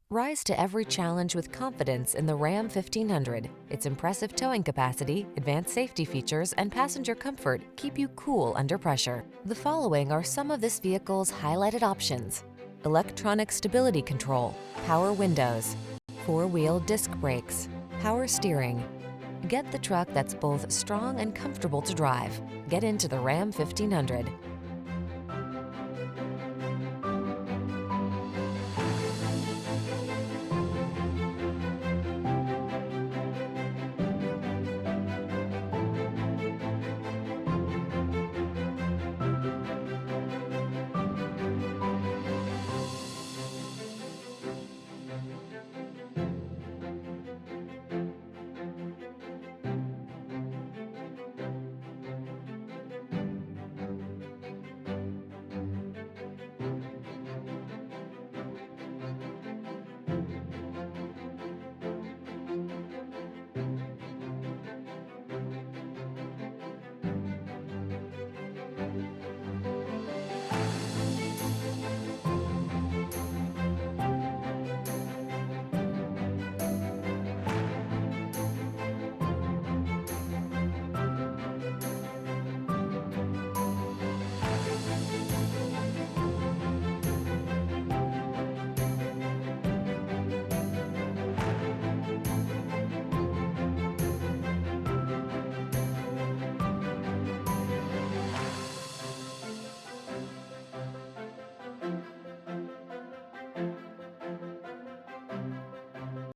Rise to every challenge with confidence in the Ram 1500. Its impressive towing capacity, advanced safety features, and passenger comfort keep you cool under pressure. The following are some of this vehicle's highlighted options: electronic stability control, power windows, four-wheel disc brakes, power steering. Get the truck that's both strong and comfortable to drive. Get into the Ram 1500.